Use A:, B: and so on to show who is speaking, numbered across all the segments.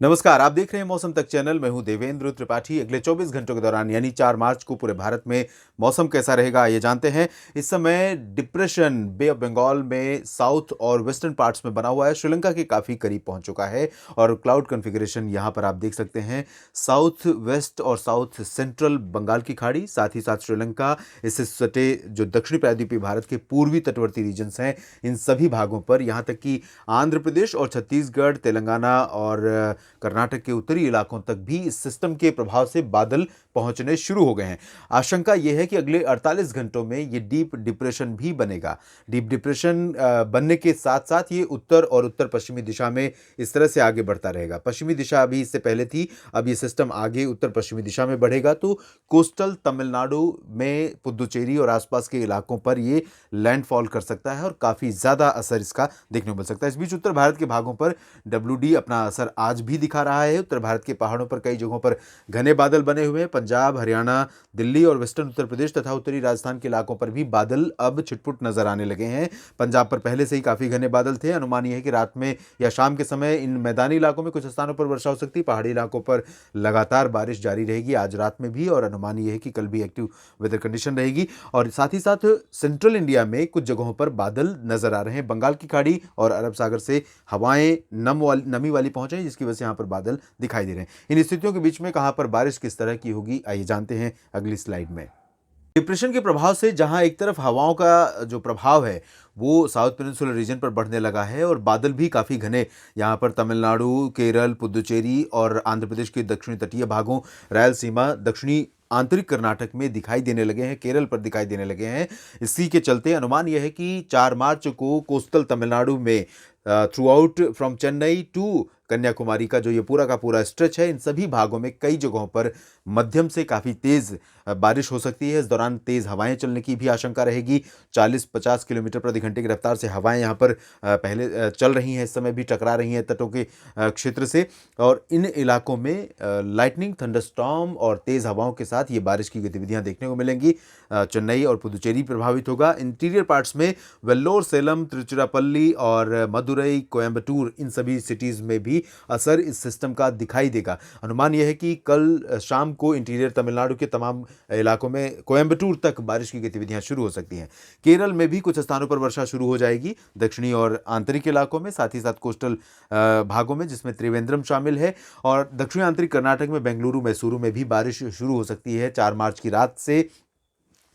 A: नमस्कार, आप देख रहे हैं मौसम तक चैनल। मैं हूं देवेंद्र त्रिपाठी। अगले 24 घंटों के दौरान यानी 4 मार्च को पूरे भारत में मौसम कैसा रहेगा, ये जानते हैं। इस समय डिप्रेशन बे ऑफ बंगाल में साउथ और वेस्टर्न पार्ट्स में बना हुआ है, श्रीलंका के काफ़ी करीब पहुंच चुका है और क्लाउड कन्फिगरेशन यहाँ पर आप देख सकते हैं। साउथ वेस्ट और साउथ सेंट्रल बंगाल की खाड़ी, साथ ही साथ श्रीलंका, इससे सटे जो दक्षिणी प्रायद्वीपीय भारत के पूर्वी तटवर्ती रीजन्स हैं, इन सभी भागों पर, यहाँ तक कि आंध्र प्रदेश और छत्तीसगढ़, तेलंगाना और कर्नाटक के उत्तरी इलाकों तक भी इस सिस्टम के प्रभाव से बादल पहुंचने शुरू हो गए हैं। आशंका यह है कि अगले 48 घंटों में ये डीप डिप्रेशन भी बनेगा। डीप डिप्रेशन बनने के साथ साथ ये उत्तर और उत्तर पश्चिमी दिशा में इस तरह से आगे बढ़ता रहेगा। पश्चिमी दिशा अभी इससे पहले थी, अब ये सिस्टम आगे उत्तर पश्चिमी दिशा में बढ़ेगा तो कोस्टल तमिलनाडु में पुदुचेरी और आसपास के इलाकों पर ये लैंडफॉल कर सकता है और काफ़ी ज़्यादा असर इसका देखने को मिल सकता है। इस बीच उत्तर भारत के भागों पर WD अपना असर आज भी दिखा रहा है। उत्तर भारत के पहाड़ों पर कई जगहों पर घने बादल बने हुए हैं। पंजाब, हरियाणा, दिल्ली और वेस्टर्न उत्तर प्रदेश तथा उत्तरी राजस्थान के इलाकों पर भी बादल अब छिटपुट नजर आने लगे हैं। पंजाब पर पहले से ही काफ़ी घने बादल थे। अनुमान यह है कि रात में या शाम के समय इन मैदानी इलाकों में कुछ स्थानों पर वर्षा हो सकती है। पहाड़ी इलाकों पर लगातार बारिश जारी रहेगी आज रात में भी, और अनुमान यह है कि कल भी एक्टिव वेदर कंडीशन रहेगी। और साथ ही साथ सेंट्रल इंडिया में कुछ जगहों पर बादल नजर आ रहे हैं। बंगाल की खाड़ी और अरब सागर से हवाएं नमी वाली पहुंच रही, जिसकी वजह से यहाँ पर बादल दिखाई दे रहे हैं। इन स्थितियों के बीच में कहां पर बारिश किस तरह की होगी, आइए जानते हैं अगली स्लाइड में। डिप्रेशन के प्रभाव से जहां एक तरफ हवाओं का जो प्रभाव है वो साउथ पेनिनसुलर रीजन पर बढ़ने लगा है और बादल भी काफ़ी घने यहाँ पर तमिलनाडु, केरल, पुदुचेरी और आंध्र प्रदेश के दक्षिणी तटीय भागों, रायलसीमा, दक्षिणी आंतरिक कर्नाटक में दिखाई देने लगे हैं, केरल पर दिखाई देने लगे हैं। इसी के चलते अनुमान यह है कि 4 मार्च को कोस्टल तमिलनाडु में throughout from Chennai to Kanyakumari का जो ये पूरा का पूरा स्ट्रेच है, इन सभी भागों में कई जगहों पर मध्यम से काफ़ी तेज़ बारिश हो सकती है। इस दौरान तेज़ हवाएं चलने की भी आशंका रहेगी। 40-50 किलोमीटर प्रति घंटे की रफ्तार से हवाएं यहाँ पर पहले चल रही हैं, इस समय भी टकरा रही हैं तटों के क्षेत्र से, और इन इलाकों में लाइटनिंग, थंडरस्टॉर्म और तेज़ हवाओं के साथ ये बारिश की गतिविधियाँ देखने को मिलेंगी। चेन्नई और पुदुचेरी प्रभावित होगा। इंटीरियर पार्ट्स में वेल्लोर, सेलम, तिरुचिरापल्ली और मदुरई, कोयम्बटूर, इन सभी सिटीज़ में भी असर इस सिस्टम का दिखाई देगा। अनुमान यह है कि कल शाम को इंटीरियर तमिलनाडु के तमाम इलाकों में कोयम्बटूर तक बारिश की गतिविधियां शुरू हो सकती हैं। केरल में भी कुछ स्थानों पर वर्षा शुरू हो जाएगी, दक्षिणी और आंतरिक इलाकों में, साथ ही साथ कोस्टल भागों में जिसमें त्रिवेंद्रम शामिल है, और दक्षिणी आंतरिक कर्नाटक में बेंगलुरु, मैसूरू में भी बारिश शुरू हो सकती है 4 मार्च की रात से।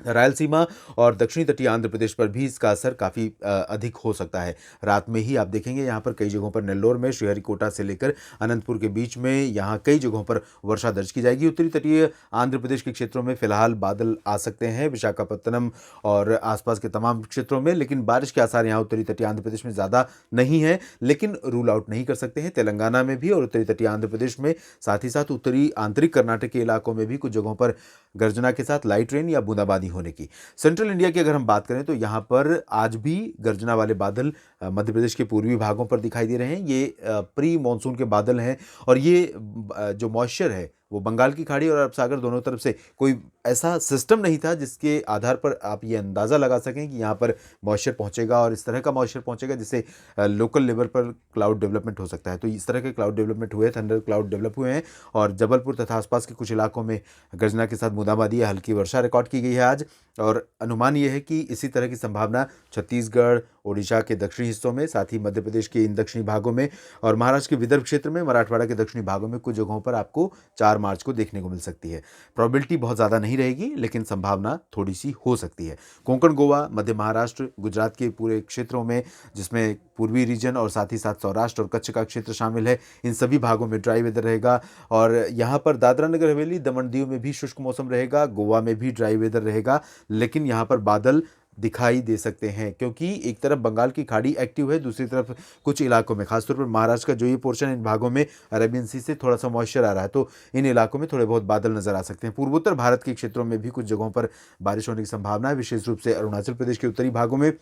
A: रायलसीमा और दक्षिणी तटीय आंध्र प्रदेश पर भी इसका असर काफ़ी अधिक हो सकता है। रात में ही आप देखेंगे यहाँ पर कई जगहों पर नेल्लोर में, श्रीहरिकोटा से लेकर अनंतपुर के बीच में यहाँ कई जगहों पर वर्षा दर्ज की जाएगी। उत्तरी तटीय आंध्र प्रदेश के क्षेत्रों में फिलहाल बादल आ सकते हैं, विशाखापत्तनम और आसपास के तमाम क्षेत्रों में, लेकिन बारिश के आसार यहाँ उत्तरी तटीय आंध्र प्रदेश में ज़्यादा नहीं है, लेकिन रूल आउट नहीं कर सकते हैं। तेलंगाना में भी और उत्तरी तटीय आंध्र प्रदेश में, साथ ही साथ उत्तरी आंतरिक कर्नाटक के इलाकों में भी कुछ जगहों पर गर्जना के साथ लाइट रेन या बूंदाबांदी होने की। सेंट्रल इंडिया की अगर हम बात करें तो यहाँ पर आज भी गर्जना वाले बादल मध्य प्रदेश के पूर्वी भागों पर दिखाई दे रहे हैं। ये प्री मॉनसून के बादल हैं और ये जो मॉइस्चर है वो बंगाल की खाड़ी और अरब सागर दोनों तरफ से, कोई ऐसा सिस्टम नहीं था जिसके आधार पर आप ये अंदाज़ा लगा सकें कि यहाँ पर मॉइस्चर पहुँचेगा और इस तरह का मॉइस्चर पहुँचेगा जिससे लोकल लेवल पर क्लाउड डेवलपमेंट हो सकता है। तो इस तरह के क्लाउड डेवलपमेंट हुए, थंडर क्लाउड डेवलप हुए हैं और जबलपुर तथा आसपास के कुछ इलाकों में गर्जना के साथ बूंदाबांदी या हल्की वर्षा रिकॉर्ड की गई है आज। और अनुमान ये है कि इसी तरह की संभावना छत्तीसगढ़, ओडिशा के दक्षिणी हिस्सों में, साथ ही मध्य प्रदेश के इन दक्षिणी भागों में और महाराष्ट्र के विदर्भ क्षेत्र में, मराठवाड़ा के दक्षिणी भागों में कुछ जगहों पर आपको 4 मार्च को देखने को मिल सकती है। प्रोबेबिलिटी बहुत ज़्यादा नहीं रहेगी, लेकिन संभावना थोड़ी सी हो सकती है। कोंकण, गोवा, मध्य महाराष्ट्र, गुजरात के पूरे क्षेत्रों में, जिसमें पूर्वी रीजन और साथ ही साथ सौराष्ट्र और कच्छ का क्षेत्र शामिल है, इन सभी भागों में ड्राई वेदर रहेगा। और यहाँ पर दादरा नगर हवेली, दमन दीव में भी शुष्क मौसम रहेगा, गोवा में भी ड्राई वेदर रहेगा, लेकिन यहाँ पर बादल दिखाई दे सकते हैं क्योंकि एक तरफ बंगाल की खाड़ी एक्टिव है, दूसरी तरफ कुछ इलाकों में, खासतौर पर महाराष्ट्र का जो ये पोर्शन, इन भागों में अरेबियन सी से थोड़ा सा मॉइस्चर आ रहा है, तो इन इलाकों में थोड़े बहुत बादल नजर आ सकते हैं। पूर्वोत्तर भारत के क्षेत्रों में भी कुछ जगहों पर बारिश होने की संभावना है, विशेष रूप से अरुणाचल प्रदेश के उत्तरी भागों में,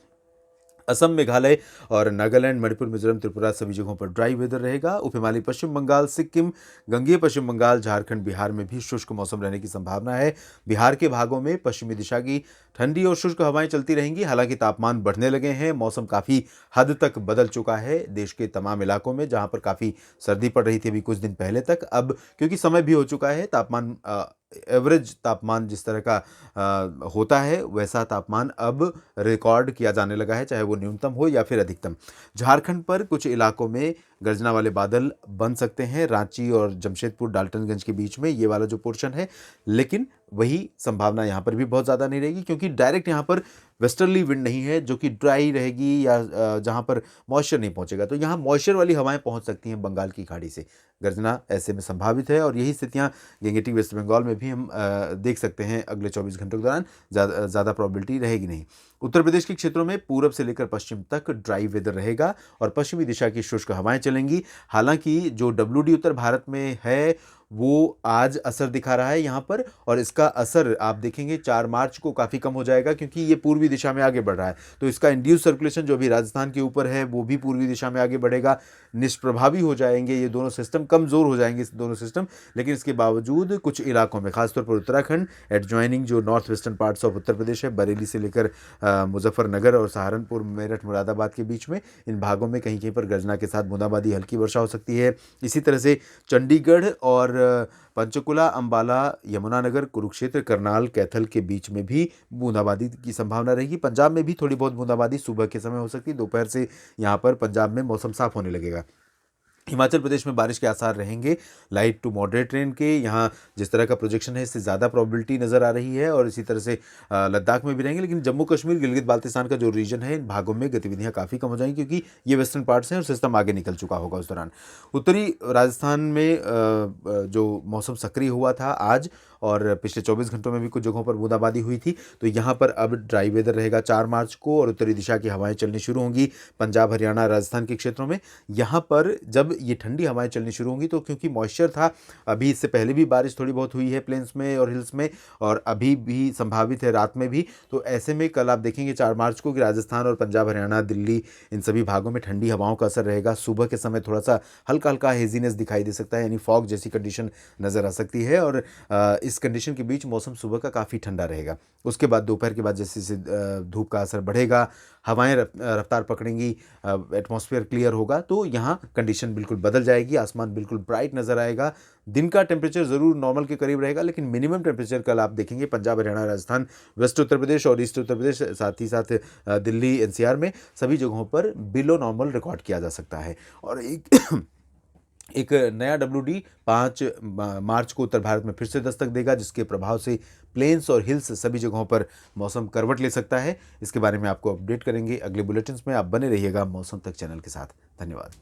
A: असम, मेघालय और नागालैंड, मणिपुर, मिजोरम, त्रिपुरा सभी जगहों पर ड्राई वेदर रहेगा। उप हिमालयी पश्चिम बंगाल, सिक्किम, गंगेय पश्चिम बंगाल, झारखंड, बिहार में भी शुष्क मौसम रहने की संभावना है। बिहार के भागों में पश्चिमी दिशा की ठंडी और शुष्क हवाएं चलती रहेंगी। हालांकि तापमान बढ़ने लगे हैं, मौसम काफ़ी हद तक बदल चुका है देश के तमाम इलाकों में। जहां पर काफ़ी सर्दी पड़ रही थी अभी कुछ दिन पहले तक, अब क्योंकि समय भी हो चुका है, तापमान एवरेज तापमान जिस तरह का होता है वैसा तापमान अब रिकॉर्ड किया जाने लगा है, चाहे वो न्यूनतम हो या फिर अधिकतम। झारखंड पर कुछ इलाकों में गर्जना वाले बादल बन सकते हैं, रांची और जमशेदपुर डाल्टनगंज के बीच में ये वाला जो पोर्शन है, लेकिन वही संभावना यहाँ पर भी बहुत ज़्यादा नहीं रहेगी, क्योंकि डायरेक्ट यहाँ पर वेस्टर्ली विंड नहीं है जो कि ड्राई रहेगी या जहाँ पर मॉइस्चर नहीं पहुँचेगा। तो यहाँ मॉइस्चर वाली हवाएं पहुँच सकती हैं बंगाल की खाड़ी से। गर्जना ऐसे में संभावित है और यही स्थितियाँ गैंगेटिक वेस्ट बंगाल में भी हम देख सकते हैं अगले 24 घंटों के दौरान। ज़्यादा प्रॉबिलिटी रहेगी नहीं। उत्तर प्रदेश के क्षेत्रों में पूरब से लेकर पश्चिम तक ड्राई वेदर रहेगा और पश्चिमी दिशा की शुष्क हवाएं चलेंगी। हालांकि जो WD उत्तर भारत में है वो आज असर दिखा रहा है यहाँ पर, और इसका असर आप देखेंगे 4 मार्च को काफ़ी कम हो जाएगा, क्योंकि ये पूर्वी दिशा में आगे बढ़ रहा है। तो इसका इंड्यूस सर्कुलेशन जो अभी राजस्थान के ऊपर है वो भी पूर्वी दिशा में आगे बढ़ेगा। निष्प्रभावी हो जाएंगे ये दोनों सिस्टम, कमज़ोर हो जाएंगे इस दोनों सिस्टम। लेकिन इसके बावजूद कुछ इलाकों में, खासतौर पर उत्तराखंड, एडजॉइनिंग जो north western parts of Uttar Pradesh है, बरेली से लेकर मुजफ्फरनगर और सहारनपुर, मेरठ, मुरादाबाद के बीच में, इन भागों में कहीं कहीं पर गर्जना के साथ बूंदाबांदी, हल्की वर्षा हो सकती है। इसी तरह से चंडीगढ़ और पंचकुला, अंबाला, यमुनानगर, कुरुक्षेत्र, करनाल, कैथल के बीच में भी बूंदाबांदी की संभावना रहेगी। पंजाब में भी थोड़ी बहुत बूंदाबांदी सुबह के समय हो सकती है। दोपहर से यहाँ पर पंजाब में मौसम साफ होने लगेगा। हिमाचल प्रदेश में बारिश के आसार रहेंगे, लाइट टू मॉडरेट रेन के। यहाँ जिस तरह का प्रोजेक्शन है इससे ज़्यादा प्रोबेबिलिटी नज़र आ रही है, और इसी तरह से लद्दाख में भी रहेंगे। लेकिन जम्मू कश्मीर, गिलगित बाल्तिस्तान का जो रीजन है, इन भागों में गतिविधियाँ काफ़ी कम हो जाएंगी, क्योंकि ये वेस्टर्न पार्ट्स हैं और सिस्टम आगे निकल चुका होगा उस दौरान। उत्तरी राजस्थान में जो मौसम सक्रिय हुआ था आज और पिछले 24 घंटों में भी कुछ जगहों पर बूंदाबांदी हुई थी, तो यहाँ पर अब ड्राई वेदर रहेगा 4 मार्च को, और उत्तरी दिशा की हवाएं चलनी शुरू होंगी पंजाब, हरियाणा, राजस्थान के क्षेत्रों में। यहाँ पर जब ये ठंडी हवाएं चलनी शुरू होंगी, तो क्योंकि मॉइस्चर था, अभी इससे पहले भी बारिश थोड़ी बहुत हुई है प्लेन्स में और हिल्स में, और अभी भी संभावित है रात में भी। तो ऐसे में कल आप देखेंगे 4 मार्च को कि राजस्थान और पंजाब, हरियाणा, दिल्ली, इन सभी भागों में ठंडी हवाओं का असर रहेगा। सुबह के समय थोड़ा सा हल्का हल्का हेजीनेस दिखाई दे सकता है, यानी फॉग जैसी कंडीशन नज़र आ सकती है, और इस कंडीशन के बीच मौसम सुबह का काफ़ी ठंडा रहेगा। उसके बाद दोपहर के बाद जैसे जैसे धूप का असर बढ़ेगा, हवाएं रफ्तार पकड़ेंगी, एटमॉस्फेयर क्लियर होगा, तो यहाँ कंडीशन बिल्कुल बदल जाएगी। आसमान बिल्कुल ब्राइट नज़र आएगा। दिन का टेम्परेचर ज़रूर नॉर्मल के करीब रहेगा, लेकिन मिनिमम टेम्परेचर कल आप देखेंगे पंजाब, हरियाणा, राजस्थान, वेस्ट उत्तर प्रदेश और ईस्ट उत्तर प्रदेश, साथ ही साथ दिल्ली, NCR में सभी जगहों पर बिलो नॉर्मल रिकॉर्ड किया जा सकता है। और एक नया WD 5 मार्च को उत्तर भारत में फिर से दस्तक देगा, जिसके प्रभाव से प्लेन्स और हिल्स सभी जगहों पर मौसम करवट ले सकता है। इसके बारे में आपको अपडेट करेंगे अगले बुलेटिन्स में। आप बने रहिएगा मौसम तक चैनल के साथ। धन्यवाद।